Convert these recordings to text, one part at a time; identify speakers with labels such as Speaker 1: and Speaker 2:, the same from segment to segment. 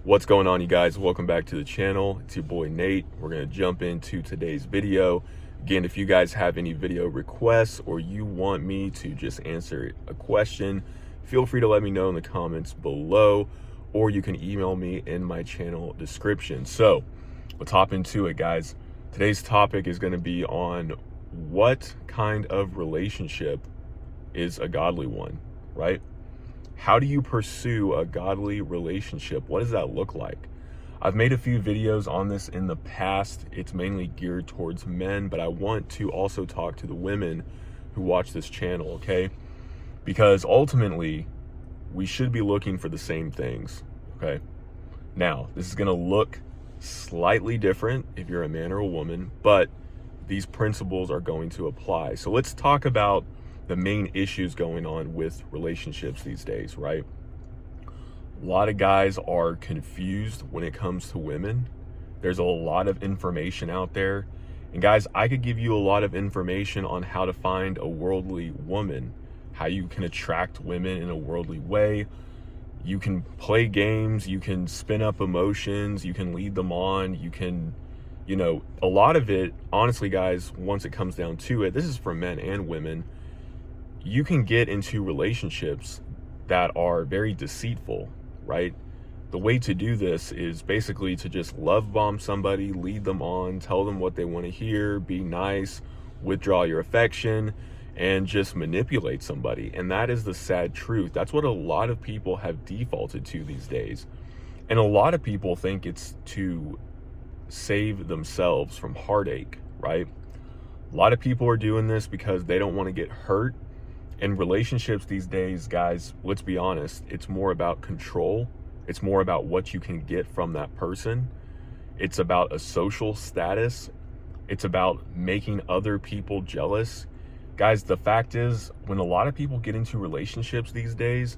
Speaker 1: What's going on, you guys? Welcome back to the channel. It's your boy Nate. We're going to jump into today's video. Again, if you guys have any video requests or you want me to just answer a question, feel free to let me know in the comments below, or you can email me in my channel description. So let's hop into it, guys. Today's topic is going to be on what kind of relationship is a godly one, right? How do you pursue a godly relationship? What does that look like? I've made a few videos on this in the past. It's mainly geared towards men, but I want to also talk to the women who watch this channel, okay? Because ultimately, we should be looking for the same things, okay? Now, this is gonna look slightly different if you're a man or a woman, but these principles are going to apply. So let's talk about the main issues going on with relationships these days, right? A lot of guys are confused when it comes to women. There's a lot of information out there. And guys, I could give you a lot of information on how to find a worldly woman, how you can attract women in a worldly way. You can play games, you can spin up emotions, you can lead them on, you can, a lot of it, honestly, guys, once it comes down to it, this is for men and women, you can get into relationships that are very deceitful, right? The way to do this is basically to just love bomb somebody, lead them on, tell them what they want to hear, be nice, withdraw your affection, and just manipulate somebody. And that is the sad truth. That's what a lot of people have defaulted to these days. And a lot of people think it's to save themselves from heartache, right? A lot of people are doing this because they don't want to get hurt. In relationships these days, guys, let's be honest, it's more about control. It's more about what you can get from that person. It's about a social status. It's about making other people jealous. Guys, the fact is, when a lot of people get into relationships these days,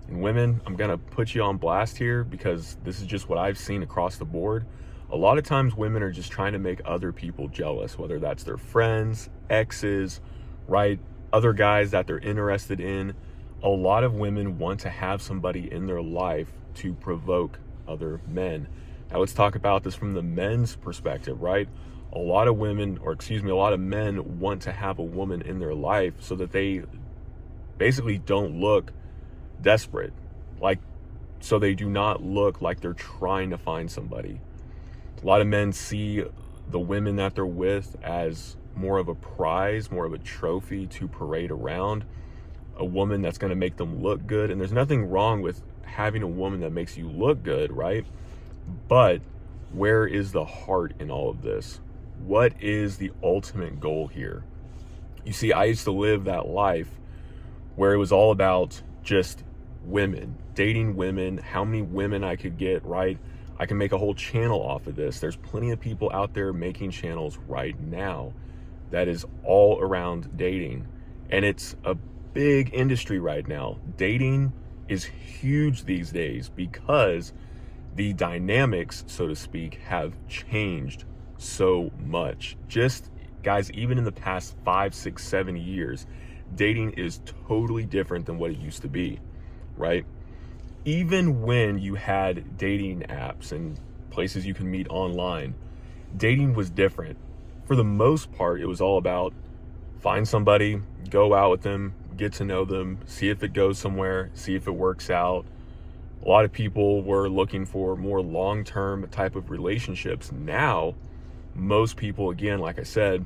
Speaker 1: and women, I'm gonna put you on blast here because this is just what I've seen across the board. A lot of times women are just trying to make other people jealous, whether that's their friends, exes, right? Other guys that they're interested in. A lot of women want to have somebody in their life to provoke other men. Now let's talk about this from the men's perspective, right? A lot of men want to have a woman in their life so that they basically don't look desperate, so they do not look like they're trying to find somebody. A lot of men see the women that they're with as more of a prize, more of a trophy to parade around, a woman that's going to make them look good. And there's nothing wrong with having a woman that makes you look good, right? But where is the heart in all of this? What is the ultimate goal here? You see, I used to live that life where it was all about just women, dating women, how many women I could get, right? I can make a whole channel off of this. There's plenty of people out there making channels right now that is all around dating. And it's a big industry right now. Dating is huge these days because the dynamics, so to speak, have changed so much. Just, guys, even in the past 5, 6, 7 years, dating is totally different than what it used to be, right? Even when you had dating apps and places you can meet online, dating was different. For the most part, it was all about find somebody, go out with them, get to know them, see if it goes somewhere, see if it works out. A lot of people were looking for more long-term type of relationships. Now, most people, again, like I said,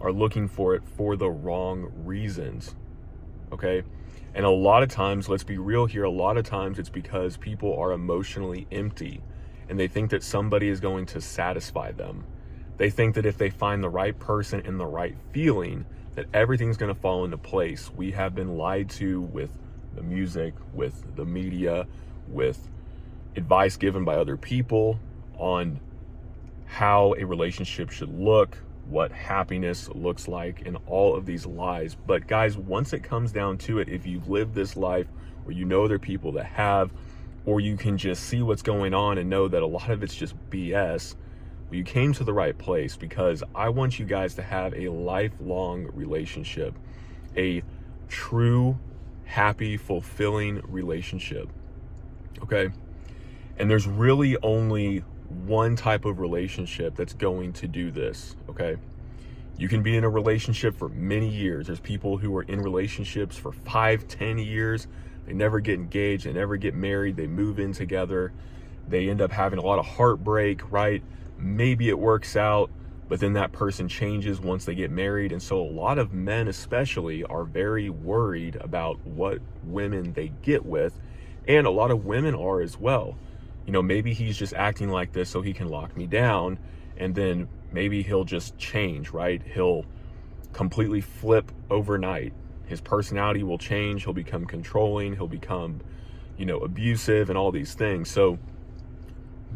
Speaker 1: are looking for it for the wrong reasons, okay? And a lot of times, let's be real here, a lot of times it's because people are emotionally empty and they think that somebody is going to satisfy them. They think that if they find the right person and the right feeling, that everything's going to fall into place. We have been lied to with the music, with the media, with advice given by other people on how a relationship should look, what happiness looks like, and all of these lies. But guys, once it comes down to it, if you've lived this life, or you know there are people that have, or you can just see what's going on and know that a lot of it's just BS, well, you came to the right place, because I want you guys to have a lifelong relationship, a true, happy, fulfilling relationship, okay? And there's really only one type of relationship that's going to do this, okay? You can be in a relationship for many years. There's people who are in relationships for 5-10 years. They never get engaged, they never get married, they move in together. They end up having a lot of heartbreak, right? Maybe it works out, but then that person changes once they get married. And so a lot of men especially are very worried about what women they get with. And a lot of women are as well. You know, maybe he's just acting like this so he can lock me down, and then maybe he'll just change, right? He'll completely flip overnight. His personality will change. He'll become controlling. He'll become, abusive and all these things. So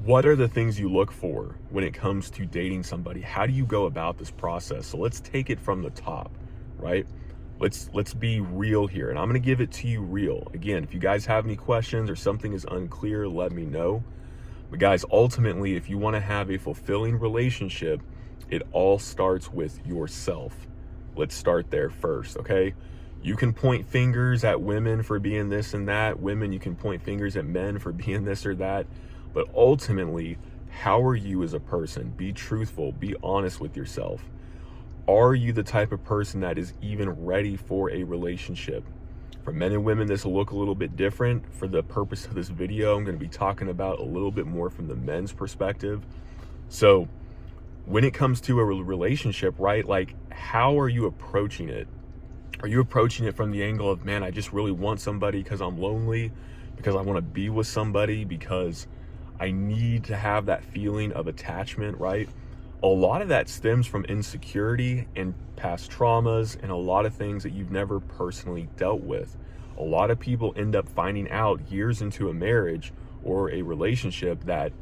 Speaker 1: what are the things you look for when it comes to dating somebody? How do you go about this process? So let's take it from the top, right? Let's be real here. And I'm going to give it to you real. Again, if you guys have any questions or something is unclear, let me know. But guys, ultimately, if you want to have a fulfilling relationship, it all starts with yourself. Let's start there first, okay? You can point fingers at women for being this and that. Women, you can point fingers at men for being this or that. But ultimately, how are you as a person? Be truthful, be honest with yourself. Are you the type of person that is even ready for a relationship? For men and women, this will look a little bit different. For the purpose of this video, I'm going to be talking about a little bit more from the men's perspective. So when it comes to a relationship, right, like how are you approaching it? Are you approaching it from the angle of, man, I just really want somebody because I'm lonely, because I want to be with somebody, because I need to have that feeling of attachment, right? A lot of that stems from insecurity and past traumas and a lot of things that you've never personally dealt with. A lot of people end up finding out years into a marriage or a relationship that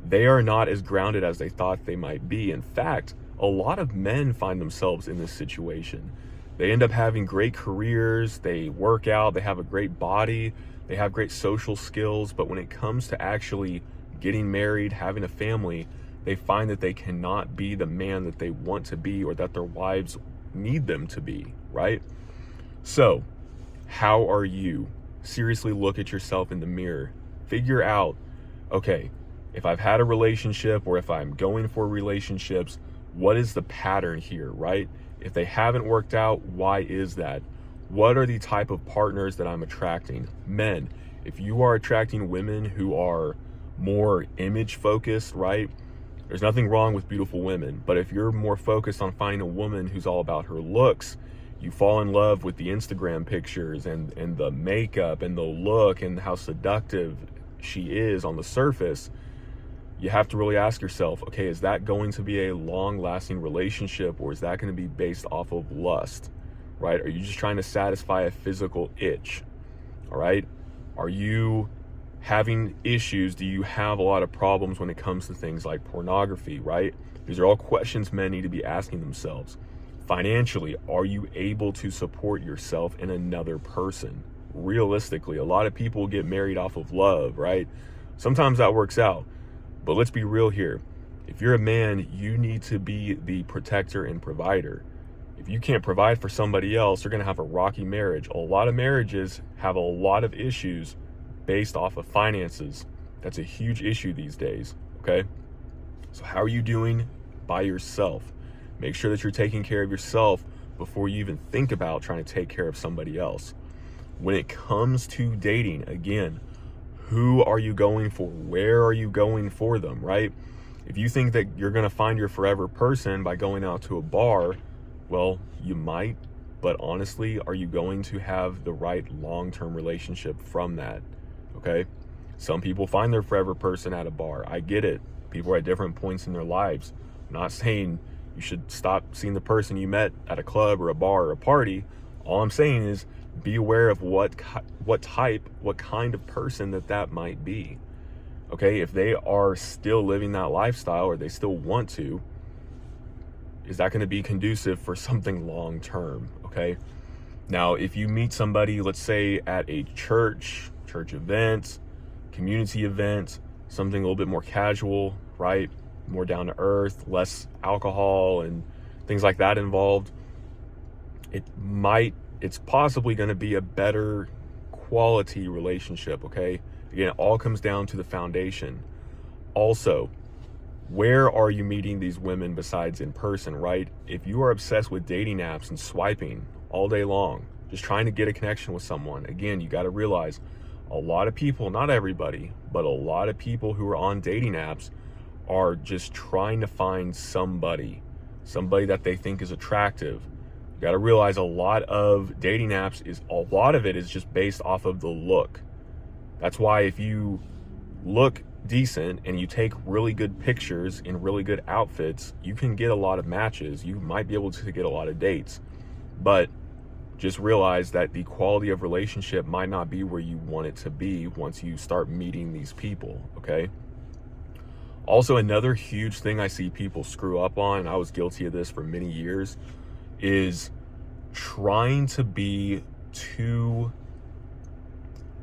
Speaker 1: they are not as grounded as they thought they might be. In fact, a lot of men find themselves in this situation. They end up having great careers, they work out, they have a great body, they have great social skills, but when it comes to actually getting married, having a family, they find that they cannot be the man that they want to be or that their wives need them to be, right? So, how are you? Seriously look at yourself in the mirror. Figure out, okay, if I've had a relationship or if I'm going for relationships, what is the pattern here, right? If they haven't worked out, why is that? What are the type of partners that I'm attracting? Men, if you are attracting women who are more image focused, right? There's nothing wrong with beautiful women, but if you're more focused on finding a woman who's all about her looks, you fall in love with the Instagram pictures and the makeup and the look and how seductive she is on the surface, you have to really ask yourself, okay, is that going to be a long-lasting relationship, or is that going to be based off of lust, right? Are you just trying to satisfy a physical itch, all right? Are you having issues? Do you have a lot of problems when it comes to things like pornography, right? These are all questions men need to be asking themselves. Financially, are you able to support yourself and another person? Realistically, a lot of people get married off of love, right? Sometimes that works out, but let's be real here. If you're a man, you need to be the protector and provider. If you can't provide for somebody else, you're going to have a rocky marriage. A lot of marriages have a lot of issues based off of finances. That's a huge issue these days, okay? So how are you doing by yourself? Make sure that you're taking care of yourself before you even think about trying to take care of somebody else. When it comes to dating, again, who are you going for? Where are you going for them, right? If you think that you're going to find your forever person by going out to a bar, well, you might, but honestly, are you going to have the right long-term relationship from that? Okay? Some people find their forever person at a bar. I get it. People are at different points in their lives. I'm not saying you should stop seeing the person you met at a club or a bar or a party. All I'm saying is be aware of what kind of person that might be. Okay? If they are still living that lifestyle or they still want to, is that going to be conducive for something long term? Okay? Now, if you meet somebody, let's say at a church event, community event, something a little bit more casual, right? More down to earth, less alcohol and things like that involved, it's possibly going to be a better quality relationship, okay? Again, it all comes down to the foundation. Also, where are you meeting these women besides in person, right? If you are obsessed with dating apps and swiping all day long, just trying to get a connection with someone, again, you got to realize a lot of people, not everybody, but a lot of people who are on dating apps are just trying to find somebody that they think is attractive. You got to realize a lot of dating apps is just based off of the look. That's why if you look decent and you take really good pictures in really good outfits, you can get a lot of matches. You might be able to get a lot of dates, but just realize that the quality of relationship might not be where you want it to be once you start meeting these people, okay? Also, another huge thing I see people screw up on, and I was guilty of this for many years, is trying to be too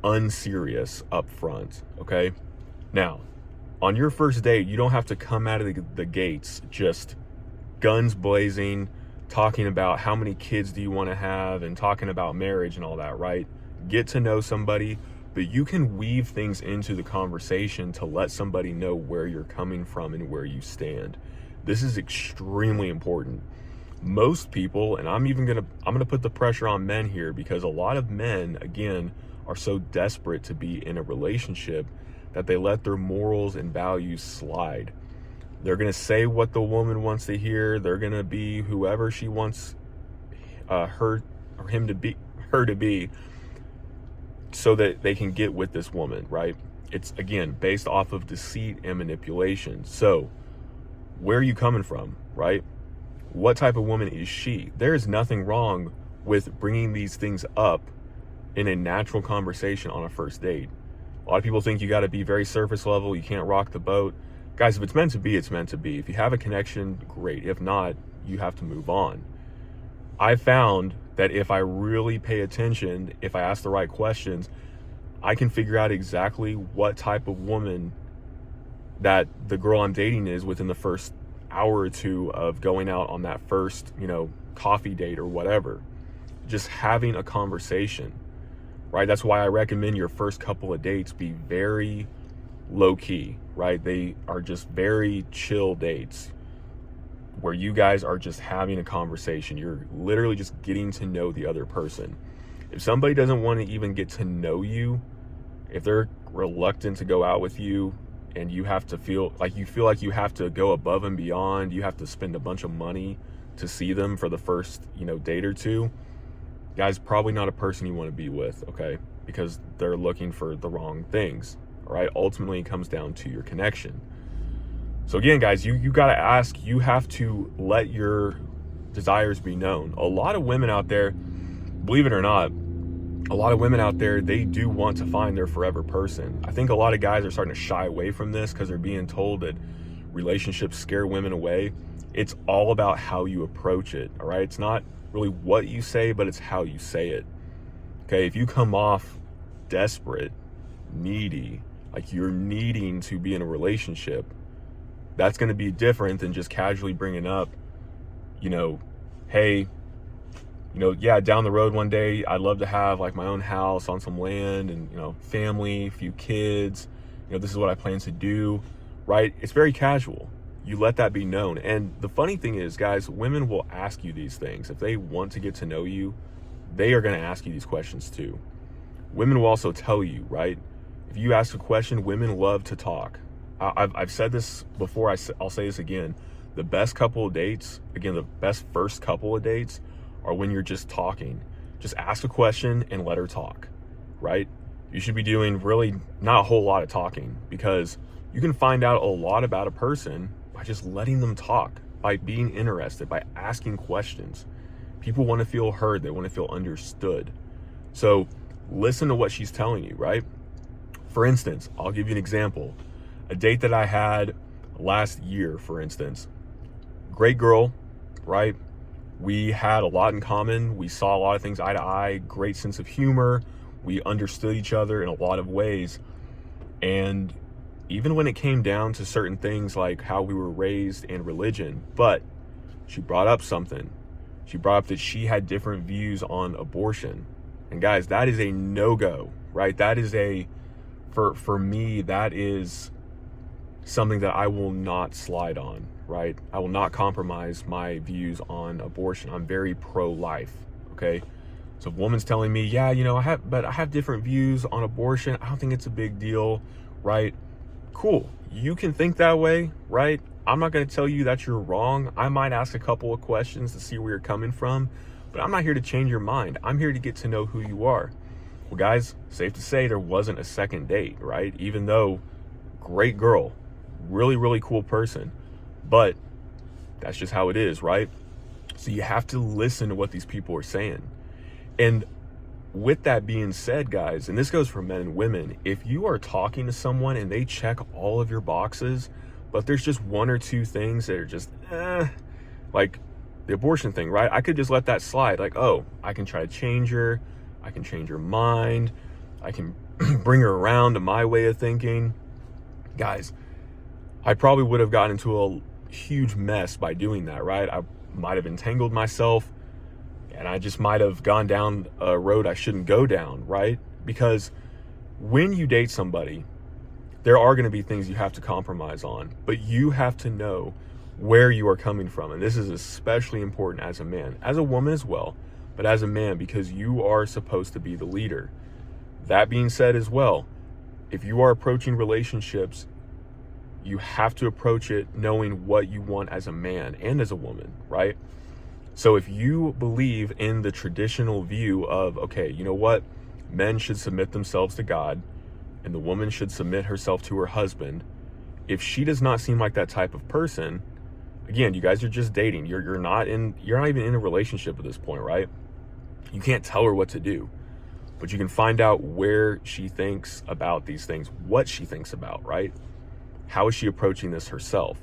Speaker 1: unserious up front, okay? Now, on your first date, you don't have to come out of the gates just guns blazing, talking about how many kids do you want to have and talking about marriage and all that, right? Get to know somebody, but you can weave things into the conversation to let somebody know where you're coming from and where you stand. This is extremely important. Most people, and I'm gonna put the pressure on men here, because a lot of men, again, are so desperate to be in a relationship that they let their morals and values slide. They're going to say what the woman wants to hear. They're going to be whoever she wants her or him to be, so that they can get with this woman, right? It's, again, based off of deceit and manipulation. So where are you coming from, right? What type of woman is she? There is nothing wrong with bringing these things up in a natural conversation on a first date. A lot of people think you got to be very surface level. You can't rock the boat. Guys, if it's meant to be, it's meant to be. If you have a connection, great. If not, you have to move on. I found that if I really pay attention, if I ask the right questions, I can figure out exactly what type of woman that the girl I'm dating is within the first hour or two of going out on that first, coffee date or whatever. Just having a conversation, right? That's why I recommend your first couple of dates be very low key, right? They are just very chill dates where you guys are just having a conversation. You're literally just getting to know the other person. If somebody doesn't want to even get to know you, if they're reluctant to go out with you, and you feel like you have to go above and beyond, you have to spend a bunch of money to see them for the first, date or two, guys, probably not a person you want to be with, okay? Because they're looking for the wrong things, all right? Ultimately, it comes down to your connection. So again, guys, you got to ask, you have to let your desires be known. A lot of women out there, believe it or not, they do want to find their forever person. I think a lot of guys are starting to shy away from this because they're being told that relationships scare women away. It's all about how you approach it, all right? It's not really what you say, but it's how you say it, okay? If you come off desperate, needy, like you're needing to be in a relationship, that's going to be different than just casually bringing up, hey, down the road one day, I'd love to have like my own house on some land and, family, a few kids, this is what I plan to do, right? It's very casual. You let that be known. And the funny thing is, guys, women will ask you these things. If they want to get to know you, they are going to ask you these questions too. Women will also tell you, right? If you ask a question, women love to talk. I've said this before, I'll say this again. The best couple of dates, again, the best first couple of dates are when you're just talking. Just ask a question and let her talk, right? You should be doing really not a whole lot of talking, because you can find out a lot about a person by just letting them talk, by being interested, by asking questions. People want to feel heard. They want to feel understood. So listen to what she's telling you, right? For instance, I'll give you an example. A date that I had last year, for instance. Great girl, right? We had a lot in common. We saw a lot of things eye to eye, great sense of humor. We understood each other in a lot of ways. And even when it came down to certain things like how we were raised and religion, but she brought up something. She brought up that she had different views on abortion. And guys, that is a no-go, right? That is a for me, that is something that I will not slide on, right? I will not compromise my views on abortion. I'm very pro-life, okay? So if a woman's telling me, yeah, I have different views on abortion, I don't think it's a big deal, right? Cool. You can think that way, right? I'm not going to tell you that you're wrong. I might ask a couple of questions to see where you're coming from, but I'm not here to change your mind. I'm here to get to know who you are. Well, guys, safe to say there wasn't a second date, right? Even though, great girl, really, really cool person, but that's just how it is, right? So you have to listen to what these people are saying. And with that being said, guys, and this goes for men and women, if you are talking to someone and they check all of your boxes, but there's just one or two things that are just, like the abortion thing, right? I could just let that slide. Like, oh, I can try to change her. I can change her mind. I can bring her around to my way of thinking. Guys, I probably would have gotten into a huge mess by doing that, right? I might have entangled myself, and I just might have gone down a road I shouldn't go down, right? Because when you date somebody, there are going to be things you have to compromise on, but you have to know where you are coming from. And this is especially important as a man, as a woman as well, but as a man, because you are supposed to be the leader. That being said as well, if you are approaching relationships, you have to approach it knowing what you want as a man and as a woman, right? So if you believe in the traditional view of, okay, you know what? Men should submit themselves to God and the woman should submit herself to her husband. If she does not seem like that type of person, again, you guys are just dating. You're not even in a relationship at this point, right? You can't tell her what to do, but you can find out where she thinks about these things, what she thinks about, right? How is she approaching this herself?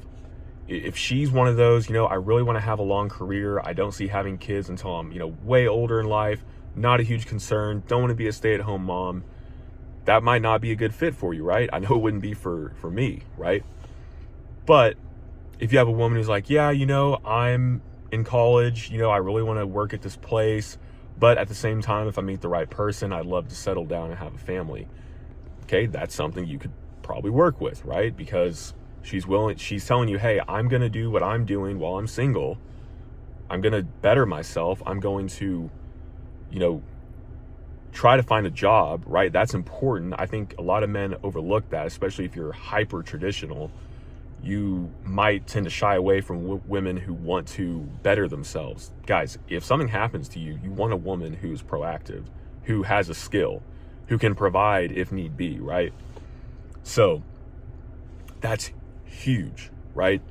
Speaker 1: If she's one of those, I really want to have a long career. I don't see having kids until I'm, way older in life. Not a huge concern. Don't want to be a stay-at-home mom. That might not be a good fit for you, right? I know it wouldn't be for me, right? But if you have a woman who's like, yeah, I'm in college, I really want to work at this place, but at the same time, if I meet the right person, I'd love to settle down and have a family. Okay, that's something you could probably work with, right? Because she's telling you, hey, I'm going to do what I'm doing while I'm single. I'm going to better myself. I'm going to, try to find a job, right? That's important. I think a lot of men overlook that, especially if you're hyper traditional. You might tend to shy away from women who want to better themselves. Guys, if something happens to you, you want a woman who's proactive, who has a skill, who can provide if need be, right? So that's huge, right?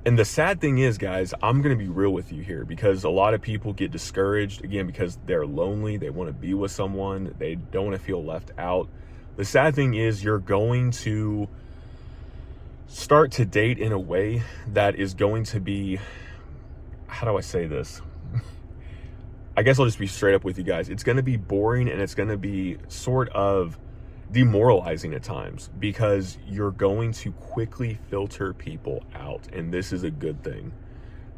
Speaker 1: And the sad thing is, guys, I'm going to be real with you here, because a lot of people get discouraged, again, because they're lonely. They want to be with someone. They don't want to feel left out. The sad thing is you're going to start to date in a way that is going to be, how do I say this? I guess I'll just be straight up with you guys. It's going to be boring, and it's going to be sort of demoralizing at times, because you're going to quickly filter people out. And this is a good thing.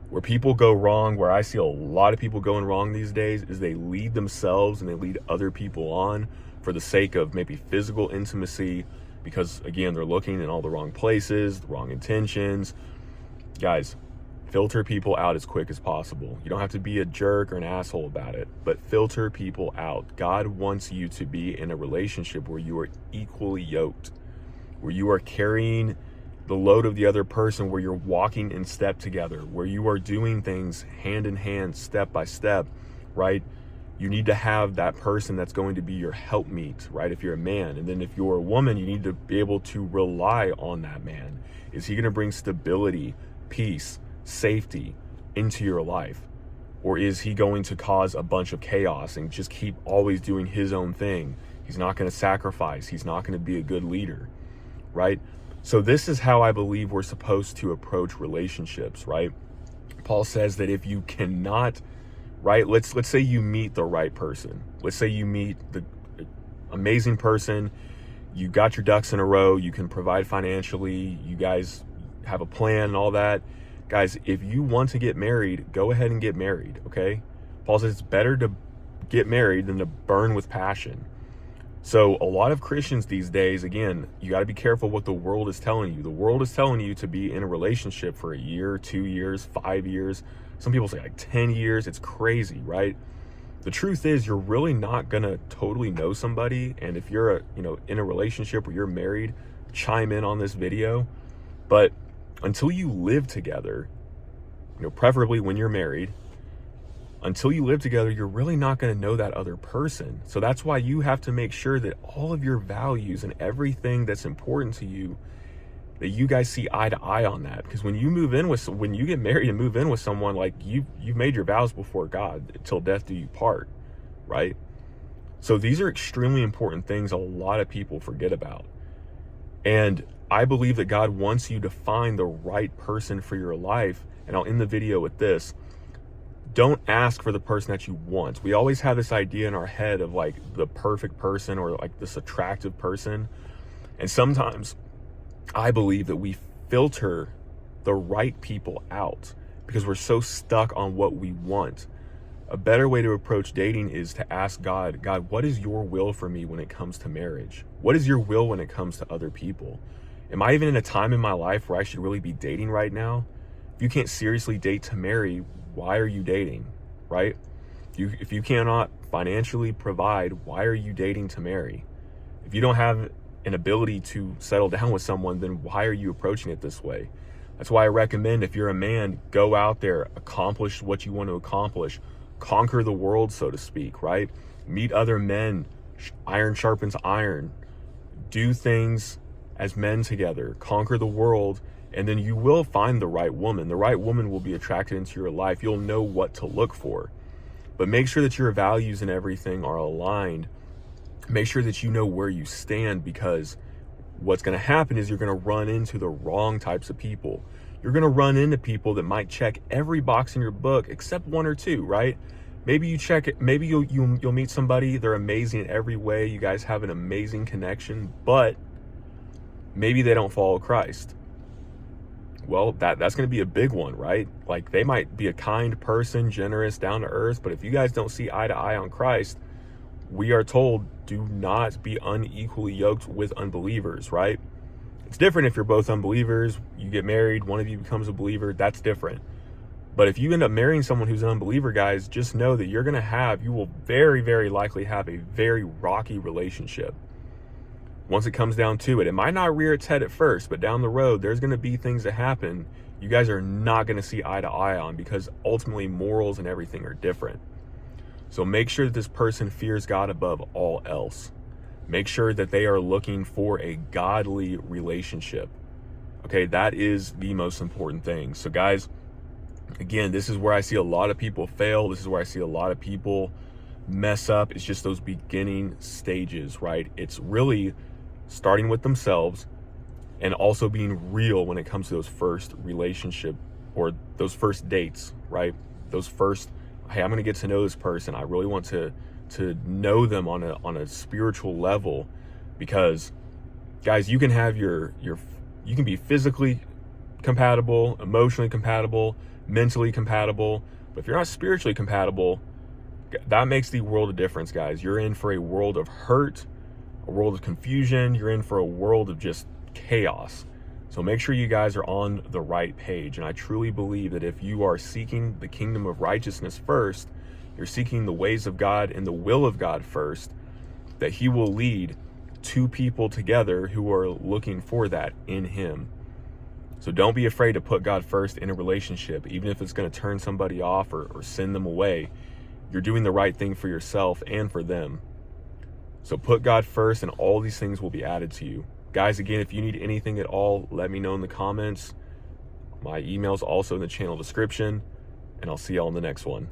Speaker 1: Where people go wrong, where I see a lot of people going wrong these days, is they lead themselves and they lead other people on for the sake of maybe physical intimacy, because again, they're looking in all the wrong places, the wrong intentions. Guys, filter people out as quick as possible. You don't have to be a jerk or an asshole about it, but filter people out. God wants you to be in a relationship where you are equally yoked, where you are carrying the load of the other person, where you're walking in step together, where you are doing things hand in hand, step by step, right? You need to have that person that's going to be your helpmeet, right? If you're a man. And then if you're a woman, you need to be able to rely on that man. Is he going to bring stability, peace, safety into your life? Or is he going to cause a bunch of chaos and just keep always doing his own thing? He's not going to sacrifice. He's not going to be a good leader, right? So this is how I believe we're supposed to approach relationships, right? Paul says that if you cannot, right, let's say you meet the right person. Let's say you meet the amazing person. You got your ducks in a row. You can provide financially. You guys have a plan and all that. Guys, if you want to get married, go ahead and get married, okay? Paul says it's better to get married than to burn with passion. So a lot of Christians these days, again, you got to be careful what the world is telling you. The world is telling you to be in a relationship for a year, 2 years, 5 years. Some people say like 10 years. It's crazy, right? The truth is, you're really not going to totally know somebody. And if you're in a relationship or you're married, chime in on this video. But until you live together, preferably when you're married, until you live together, you're really not going to know that other person. So that's why you have to make sure that all of your values and everything that's important to you, that you guys see eye to eye on that. Because when you get married and move in with someone, like you've made your vows before God, till death do you part, right? So these are extremely important things a lot of people forget about. And I believe that God wants you to find the right person for your life. And I'll end the video with this. Don't ask for the person that you want. We always have this idea in our head of like the perfect person or like this attractive person. And sometimes I believe that we filter the right people out because we're so stuck on what we want. A better way to approach dating is to ask God, what is your will for me when it comes to marriage? What is your will when it comes to other people? Am I even in a time in my life where I should really be dating right now? If you can't seriously date to marry, why are you dating, right? If you cannot financially provide, why are you dating to marry? If you don't have an ability to settle down with someone, then why are you approaching it this way? That's why I recommend, if you're a man, go out there, accomplish what you want to accomplish, conquer the world, so to speak, right? Meet other men, iron sharpens iron, do things as men together, conquer the world, and then you will find the right woman. The right woman will be attracted into your life. You'll know what to look for. But make sure that your values and everything are aligned. Make sure that you know where you stand, because what's going to happen is you're going to run into the wrong types of people. You're going to run into people that might check every box in your book except one or two, right? Maybe you check it. Maybe you'll meet somebody. They're amazing in every way. You guys have an amazing connection, but maybe they don't follow Christ. Well, that's going to be a big one, right? Like, they might be a kind person, generous, down to earth, but if you guys don't see eye to eye on Christ, we are told, do not be unequally yoked with unbelievers, right? It's different if you're both unbelievers, you get married, one of you becomes a believer, that's different. But if you end up marrying someone who's an unbeliever, guys, just know that you will very, very likely have a very rocky relationship. Once it comes down to it, it might not rear its head at first, but down the road, there's going to be things that happen you guys are not going to see eye to eye on, because ultimately morals and everything are different. So make sure that this person fears God above all else. Make sure that they are looking for a godly relationship. Okay, that is the most important thing. So guys, again, this is where I see a lot of people fail. This is where I see a lot of people mess up. It's just those beginning stages, right? It's really starting with themselves and also being real when it comes to those first relationship or those first dates, right? Those first, hey, I'm going to get to know this person. I really want to know them on a spiritual level, because guys, you can have you can be physically compatible, emotionally compatible, mentally compatible, but if you're not spiritually compatible, that makes the world of difference, guys. You're in for a world of hurt, a world of confusion. You're in for a world of just chaos. So make sure you guys are on the right page. And I truly believe that if you are seeking the kingdom of righteousness first, you're seeking the ways of God and the will of God first, that he will lead two people together who are looking for that in him. So don't be afraid to put God first in a relationship, even if it's going to turn somebody off or send them away. You're doing the right thing for yourself and for them. So put God first, and all these things will be added to you. Guys, again, if you need anything at all, let me know in the comments. My email's also in the channel description, and I'll see y'all in the next one.